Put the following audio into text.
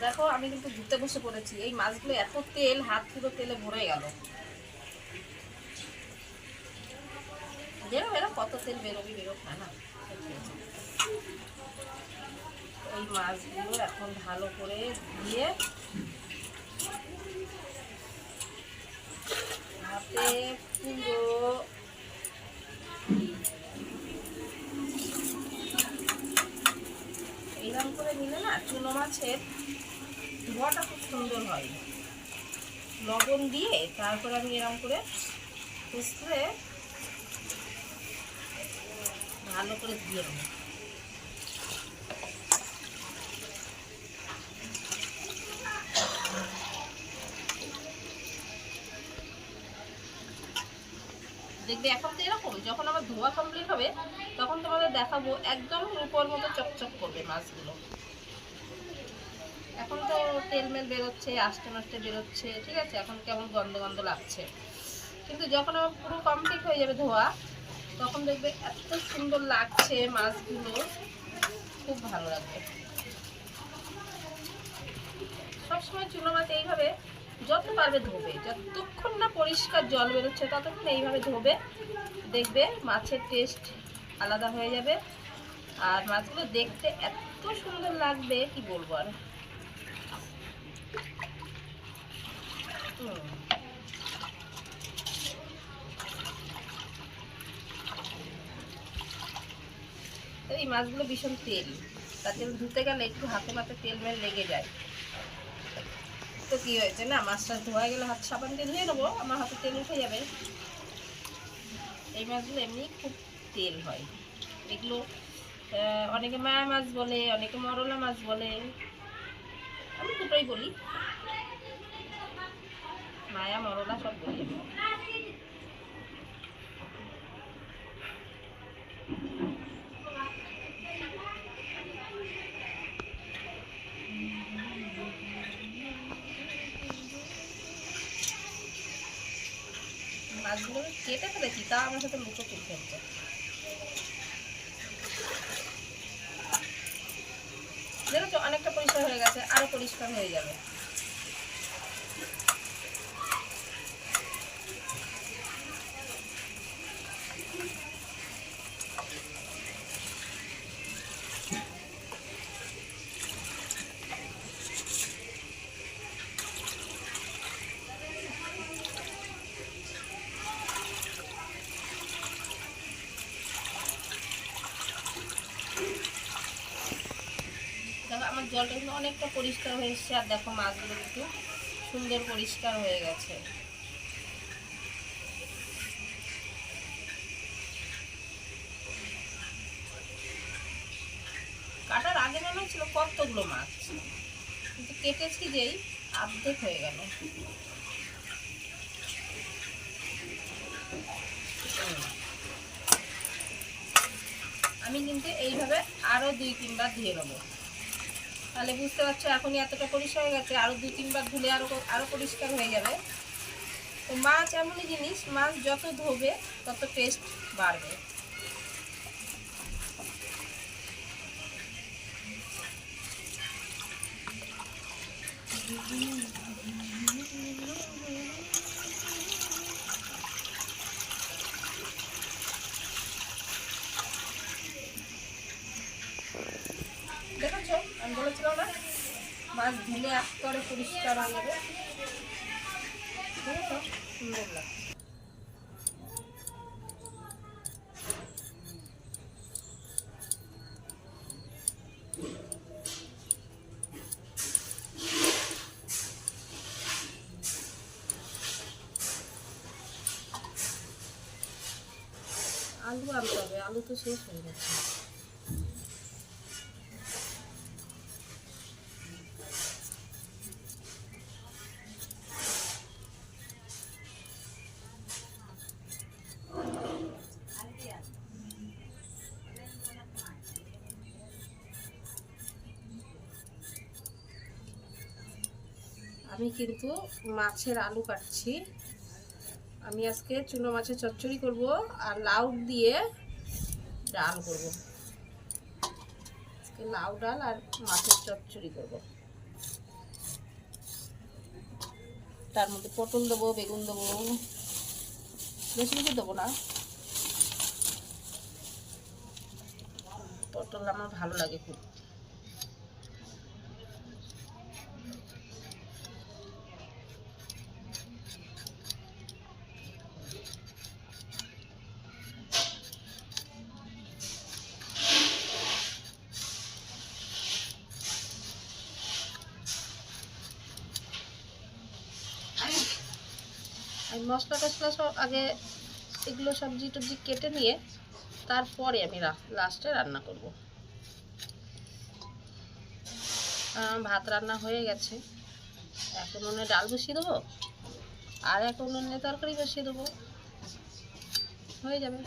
দেখো আমি কিন্তু ধুতে বসে পড়েছি। এই মাছগুলো এত তেল, হাত পুরো তেলে ভরে গেল। বেরো কত তেল বেরোক না। এই মাছগুলো এখন ভালো করে ধুয়ে হাতে পুরো এইরকম করে নিলে না চুনো মাছের ধোয়াটা খুব সুন্দর হয়। লবণ দিয়ে তারপরে আমি এরকম করে খুঁজতে ভালো করে ধুয়ে নেব। দেখবে এখন তো এরকম, যখন আমার ধোয়া কমপ্লিট হবে তখন তোমাদের দেখাবো একদম রূপোর মতো চকচক করবে মাছগুলো। এখন তো তেল মেল বেরোচ্ছে, আস্তে মাস্তে বেরোচ্ছে, ঠিক আছে, এখন কেমন গন্ধ গন্ধ লাগছে, কিন্তু যখন আমার পুরো কমপ্লিট হয়ে যাবে ধোয়া তখন দেখবে এত সুন্দর লাগছে মাছগুলো, খুব ভালো লাগবে। সবসময় চুনো মাছ এইভাবে যত পারবে ধোবে, যতক্ষণ না পরিষ্কার জল বেরোচ্ছে ততক্ষণ এইভাবে ধোবে, দেখবে মাছের টেস্ট আলাদা হয়ে যাবে আর মাছগুলো দেখতে এত সুন্দর লাগবে কি বলবো আর। এই মাছগুলো ভীষণ তেল, তার জন্য ধুতে গেলে একটু হাতে মাতে তেল মেল লেগে যায়। তো কি হয়েছে না, মাছটা ধোয়া গেলে হাত সাবান দিয়ে ধুয়ে নেবো, আমার হাতে তেল উঠে যাবে। এই মাছগুলো এমনি খুব তেল হয়। এগুলো অনেকে মায়া মাছ বলে, অনেকে মরলা মাছ বলে, আমি দুটোই বলি, মায়া মরলা সব বলি। মাছগুলো কেটে ফেলেছি, তা আমার সাথে লুকো তুলতে হচ্ছে। দেখেছো অনেকটা পরিষ্কার হয়ে গেছে, আরো পরিষ্কার হয়ে যাবে। দেখো আমার জলটা কিন্তু অনেকটা পরিষ্কার হয়ে এসছে, আর দেখো মাছগুলো কিন্তু সুন্দর পরিষ্কার হয়ে গেছে। কাটার আগে মনে হচ্ছিল কতগুলো মাছ, কিন্তু কেটেছি যেই অর্ধেক হয়ে গেল। আমি কিন্তু এইভাবে আরো 2-3 বার ধুয়ে নেবো, তাহলে বুঝতে পারছো এখনই এতটা পরিষ্কার হয়ে গেছে, আরো 2-3 বার ধুলে আরো পরিষ্কার হয়ে যাবে। তো মাছ এমনই জিনিস, মাছ যত ধোবে তত টেস্ট বাড়বে। দেখেছো আমি বলেছিলাম না মাছ ধুলে একেবারে পরিষ্কার হয়ে যাবে, দেখেছো সুন্দর লাগছে। আলু আনতে হবে, আলু তো শেষ হয়ে গেছে। আমি কিন্তু মাছের আলু কাটছি। আমি আজকে চুনো মাছের চচ্চড়ি করব আর লাউ দিয়ে ডাল করব। আজকে লাউ ডাল আর মাছের চচ্চড়ি করব। তার মধ্যে পটল দেবো, বেগুন দেবো, বেশি কিছু দেবো না। পটল আমার ভালো লাগে খুব। আমি মশলা টশলা সব আগে এগুলো সবজি টবজি কেটে নিয়ে তারপরে আমি লাস্টে রান্না করব। ভাত রান্না হয়ে গেছে, এখন উনুনে ডাল বসিয়ে দেবো, আর এখন উনুনে তরকারি বসিয়ে দেবো, হয়ে যাবে।